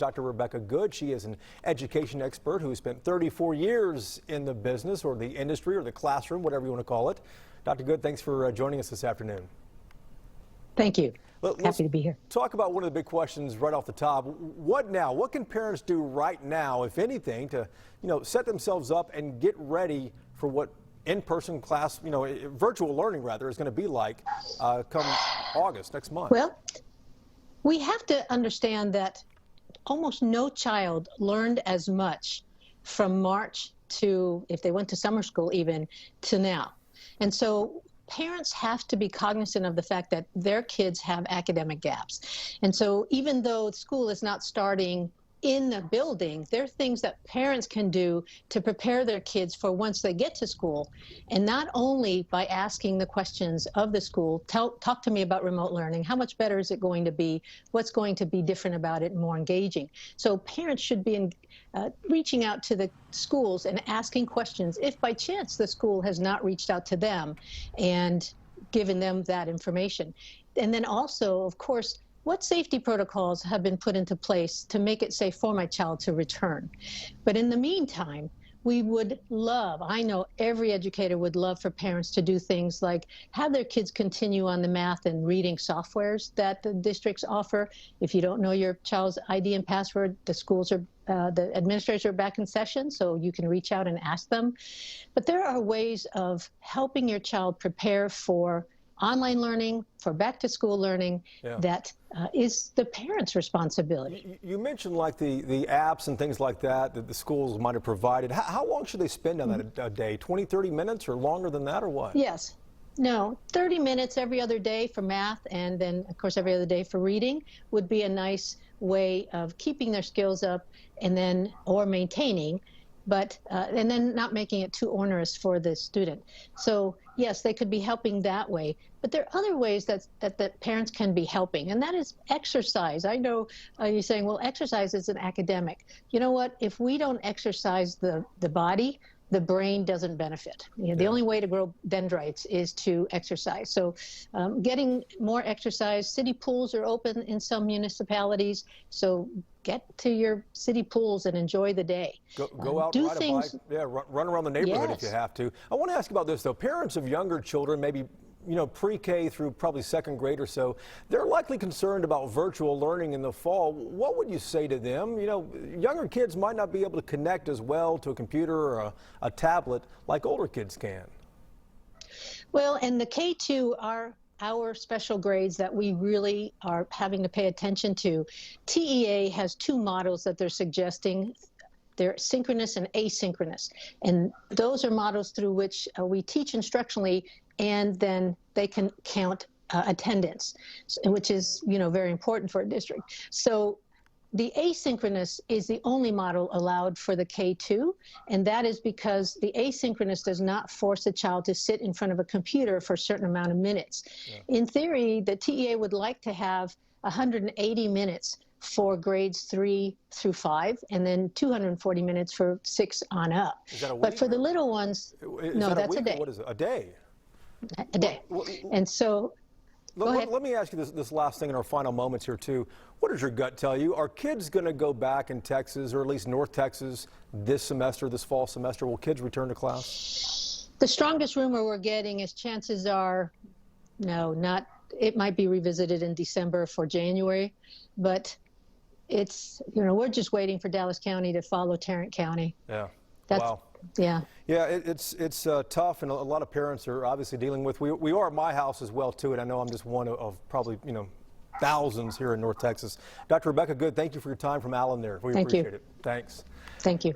Dr. Rebecca Good. She is an education expert who spent 34 years in the business or the industry or the classroom, whatever you want to call it. Dr. Good, thanks for joining us this afternoon. Thank you. Happy to be here. Talk about one of the big questions right off the top. What now? What can parents do right now, if anything, to set themselves up and get ready for what in-person class, virtual learning rather, is going to be like come August next month? Well, we have to understand that almost no child learned as much from March to, if they went to summer school even, to now. And so parents have to be cognizant of the fact that their kids have academic gaps. And so even though school is not starting in the building, there are things that parents can do to prepare their kids for once they get to school. And not only by asking the questions of the school, talk to me about remote learning. How much better is it going to be? What's going to be different about it and more engaging? So parents should be reaching out to the schools and asking questions if by chance the school has not reached out to them and given them that information. And then also, of course, what safety protocols have been put into place to make it safe for my child to return? But in the meantime, we would love, I know every educator would love for parents to do things like have their kids continue on the math and reading softwares that the districts offer. If you don't know your child's ID and password, the schools are, the administrators are back in session, so you can reach out and ask them. But there are ways of helping your child prepare for online learning, for back-to-school learning, that is the parents' responsibility. You mentioned like the apps and things like that that the schools might have provided. How long should they spend on that a day? 20, 30 minutes or longer than that, or what? Yes. No, 30 minutes every other day for math, and then, of course, every other day for reading would be a nice way of keeping their skills up and then, or maintaining, but and then not making it too onerous for the student. So yes, they could be helping that way, but there are other ways that parents can be helping, and that is exercise. I know you're saying, well, exercise is an academic. You know what? If we don't exercise the body, the brain doesn't benefit. The only way to grow dendrites is to exercise. So getting more exercise. City pools are open in some municipalities, so get to your city pools and enjoy the day. Go out, ride a bike, run around the neighborhood if you have to. I want to ask about this though. Parents of younger children, maybe pre-K through probably second grade or so, they're likely concerned about virtual learning in the fall. What would you say to them? Younger kids might not be able to connect as well to a computer or a tablet like older kids can. Well, and the K2 are our special grades that we really are having to pay attention to. TEA has two models that they're suggesting. They're synchronous and asynchronous. And those are models through which we teach instructionally, and then they can count attendance, which is, very important for a district. So the asynchronous is the only model allowed for the K2, and that is because the asynchronous does not force a child to sit in front of a computer for a certain amount of minutes. In theory, the TEA would like to have 180 minutes for grades 3 through 5, and then 240 minutes for 6 on up. Is that a week? But for the little ones, no, that's a day. What is it? A day? A day. And so, let me ask you this last thing in our final moments here too. What does your gut tell you? Are kids going to go back in Texas, or at least North Texas, this semester, this fall semester? Will kids return to class? The strongest rumor we're getting is chances are, no, not. It might be revisited in December for January, but it's, we're just waiting for Dallas County to follow Tarrant County. Yeah. Wow. Yeah. Yeah, it's tough, and a lot of parents are obviously dealing with. We are at my house as well too, and I know I'm just one of probably thousands here in North Texas. Dr. Rebecca Good, thank you for your time from Allen there. We appreciate it. Thanks. Thank you.